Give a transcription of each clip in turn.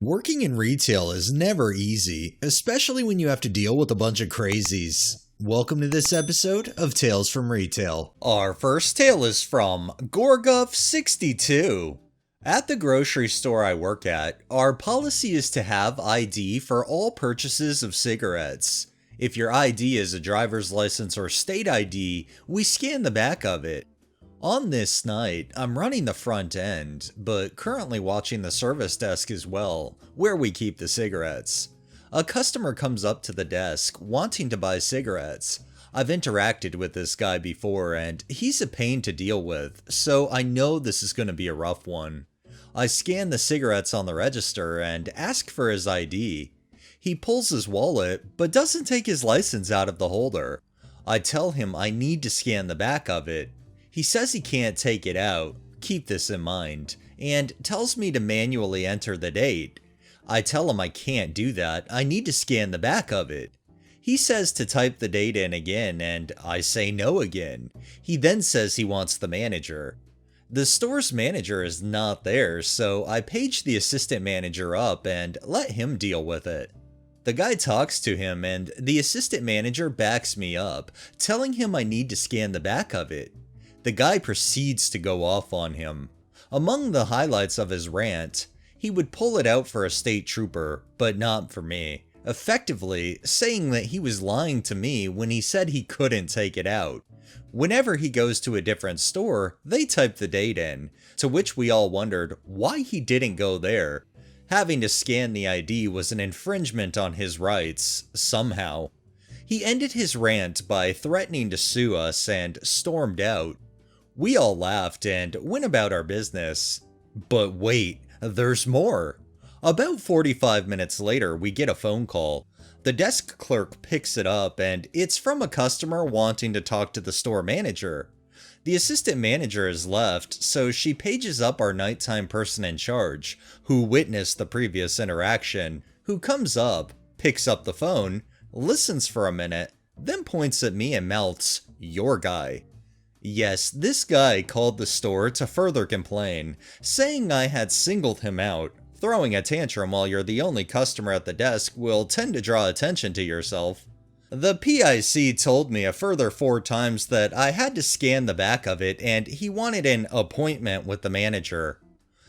Working in retail is never easy, especially when you have to deal with a bunch of crazies. Welcome to this episode of Tales from Retail. Our first tale is from Gorgov62. At the grocery store I work at, our policy is to have ID for all purchases of cigarettes. If your ID is a driver's license or state ID, we scan the back of it. On this night, I'm running the front end, but currently watching the service desk as well, where we keep the cigarettes. A customer comes up to the desk wanting to buy cigarettes. I've interacted with this guy before and he's a pain to deal with, so I know this is going to be a rough one. I scan the cigarettes on the register and ask for his ID. He pulls his wallet, but doesn't take his license out of the holder. I tell him I need to scan the back of it. He says he can't take it out, keep this in mind, and tells me to manually enter the date. I tell him I can't do that, I need to scan the back of it. He says to type the date in again, and I say no again. He then says he wants the manager. The store's manager is not there, so I page the assistant manager up and let him deal with it. The guy talks to him and the assistant manager backs me up, telling him I need to scan the back of it. The guy proceeds to go off on him. Among the highlights of his rant, he would pull it out for a state trooper, but not for me, effectively saying that he was lying to me when he said he couldn't take it out. Whenever he goes to a different store, they type the date in, to which we all wondered why he didn't go there. Having to scan the ID was an infringement on his rights, somehow. He ended his rant by threatening to sue us and stormed out. We all laughed and went about our business. But wait, there's more. About 45 minutes later, we get a phone call. The desk clerk picks it up and it's from a customer wanting to talk to the store manager. The assistant manager has left, so she pages up our nighttime person in charge, who witnessed the previous interaction, who comes up, picks up the phone, listens for a minute, then points at me and mouths, "Your guy." Yes, this guy called the store to further complain, saying I had singled him out. Throwing a tantrum while you're the only customer at the desk will tend to draw attention to yourself. The PIC told me a further 4 times that I had to scan the back of it and he wanted an appointment with the manager.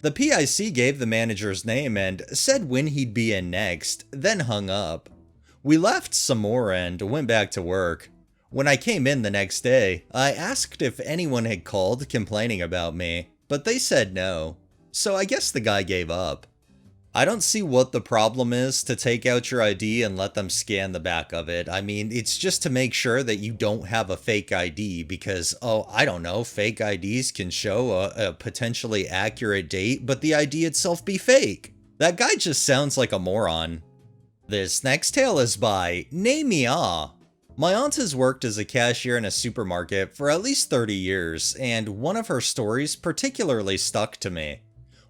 The PIC gave the manager's name and said when he'd be in next, then hung up. We left some more and went back to work. When I came in the next day, I asked if anyone had called complaining about me, but they said no, so I guess the guy gave up. I don't see what the problem is to take out your ID and let them scan the back of it. I mean, it's just to make sure that you don't have a fake ID because, I don't know, fake IDs can show a potentially accurate date, but the ID itself be fake. That guy just sounds like a moron. This next tale is by Namia. My aunt has worked as a cashier in a supermarket for at least 30 years, and one of her stories particularly stuck to me.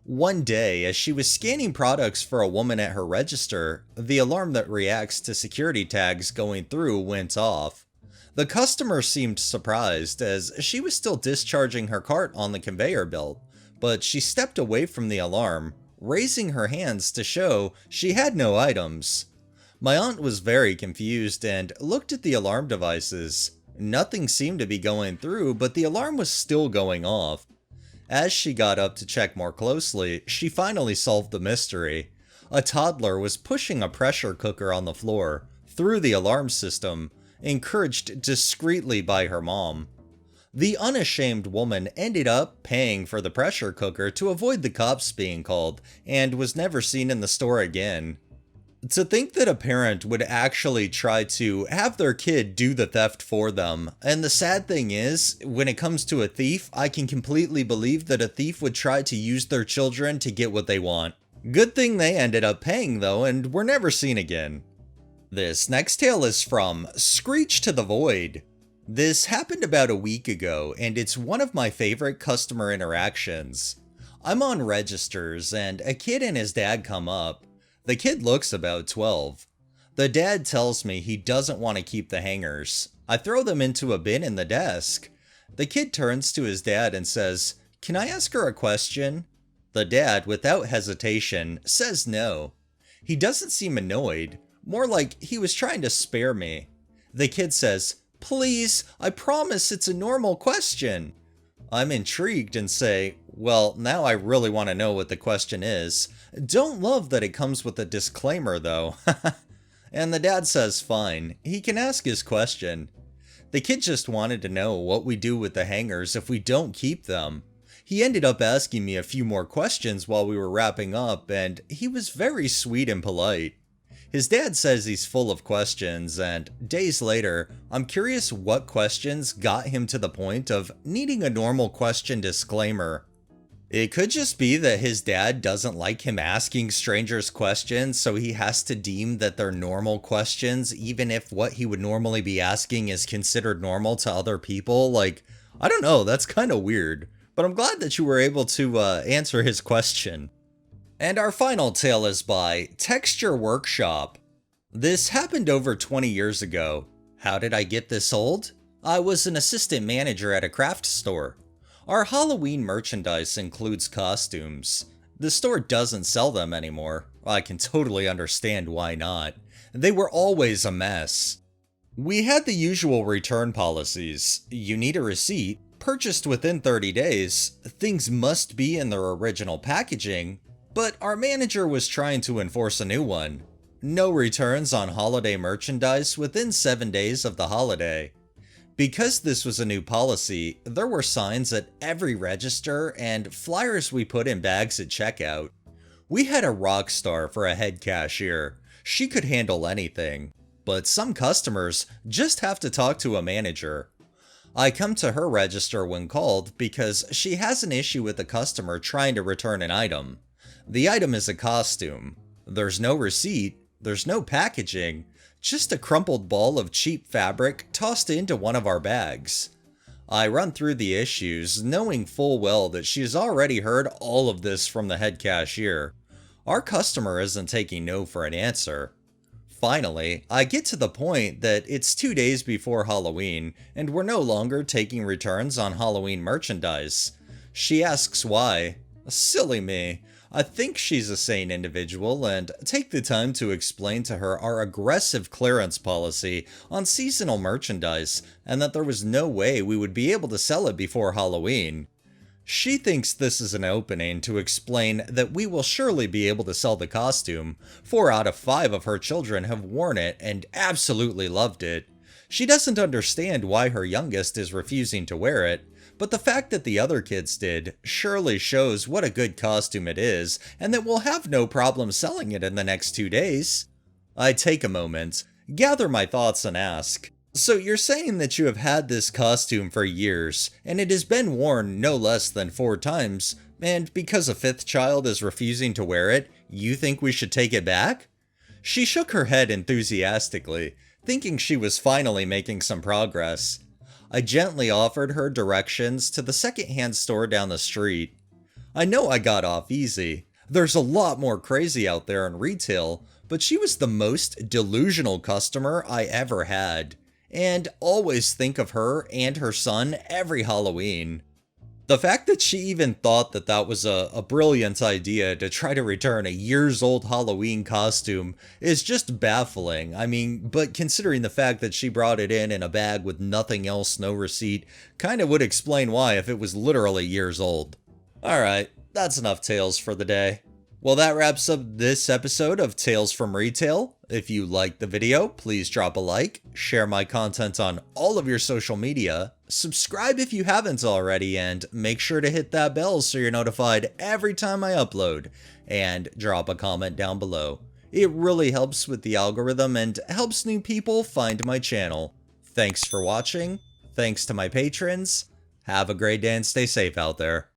One day, as she was scanning products for a woman at her register, the alarm that reacts to security tags going through went off. The customer seemed surprised as she was still discharging her cart on the conveyor belt, but she stepped away from the alarm, raising her hands to show she had no items. My aunt was very confused and looked at the alarm devices. Nothing seemed to be going through, but the alarm was still going off. As she got up to check more closely, she finally solved the mystery. A toddler was pushing a pressure cooker on the floor, through the alarm system, encouraged discreetly by her mom. The unashamed woman ended up paying for the pressure cooker to avoid the cops being called, and was never seen in the store again. To think that a parent would actually try to have their kid do the theft for them, and the sad thing is, when it comes to a thief, I can completely believe that a thief would try to use their children to get what they want. Good thing they ended up paying though, and were never seen again. This next tale is from Screech to the Void. This happened about a week ago, and it's one of my favorite customer interactions. I'm on registers, and a kid and his dad come up. The kid looks about 12. The dad tells me he doesn't want to keep the hangers. I throw them into a bin in the desk. The kid turns to his dad and says, "Can I ask her a question?" The dad, without hesitation, says no. He doesn't seem annoyed, more like he was trying to spare me. The kid says, "Please, I promise it's a normal question." I'm intrigued and say, "Well, now I really want to know what the question is. Don't love that it comes with a disclaimer though." And the dad says fine, he can ask his question. The kid just wanted to know what we do with the hangers if we don't keep them. He ended up asking me a few more questions while we were wrapping up, and he was very sweet and polite. His dad says he's full of questions, and days later, I'm curious what questions got him to the point of needing a normal question disclaimer. It could just be that his dad doesn't like him asking strangers questions, so he has to deem that they're normal questions, even if what he would normally be asking is considered normal to other people. Like, I don't know, that's kind of weird. But I'm glad that you were able to answer his question. And our final tale is by Texture Workshop. This happened over 20 years ago. How did I get this old? I was an assistant manager at a craft store. Our Halloween merchandise includes costumes. The store doesn't sell them anymore. I can totally understand why not. They were always a mess. We had the usual return policies. You need a receipt, purchased within 30 days, things must be in their original packaging, but our manager was trying to enforce a new one. No returns on holiday merchandise within 7 days of the holiday. Because this was a new policy, there were signs at every register and flyers we put in bags at checkout. We had a rock star for a head cashier. She could handle anything. But some customers just have to talk to a manager. I come to her register when called because she has an issue with a customer trying to return an item. The item is a costume. There's no receipt, there's no packaging, just a crumpled ball of cheap fabric tossed into one of our bags. I run through the issues, knowing full well that she's already heard all of this from the head cashier. Our customer isn't taking no for an answer. Finally, I get to the point that it's 2 days before Halloween, and we're no longer taking returns on Halloween merchandise. She asks why. Silly me. I think she's a sane individual and take the time to explain to her our aggressive clearance policy on seasonal merchandise and that there was no way we would be able to sell it before Halloween. She thinks this is an opening to explain that we will surely be able to sell the costume. 4 out of 5 of her children have worn it and absolutely loved it. She doesn't understand why her youngest is refusing to wear it, but the fact that the other kids did surely shows what a good costume it is and that we'll have no problem selling it in the next 2 days. I take a moment, gather my thoughts and ask, "So you're saying that you have had this costume for years, and it has been worn no less than 4 times, and because a 5th child is refusing to wear it, you think we should take it back?" She shook her head enthusiastically, thinking she was finally making some progress. I gently offered her directions to the secondhand store down the street. I know I got off easy. There's a lot more crazy out there in retail, but she was the most delusional customer I ever had. And always think of her and her son every Halloween. The fact that she even thought that that was a brilliant idea to try to return a years-old Halloween costume is just baffling. I mean, but considering the fact that she brought it in a bag with nothing else, no receipt, kinda would explain why if it was literally years old. Alright, that's enough tales for the day. Well, that wraps up this episode of Tales from Retail. If you liked the video, please drop a like, share my content on all of your social media, subscribe if you haven't already, and make sure to hit that bell so you're notified every time I upload, and drop a comment down below. It really helps with the algorithm and helps new people find my channel. Thanks for watching, thanks to my patrons, have a great day and stay safe out there.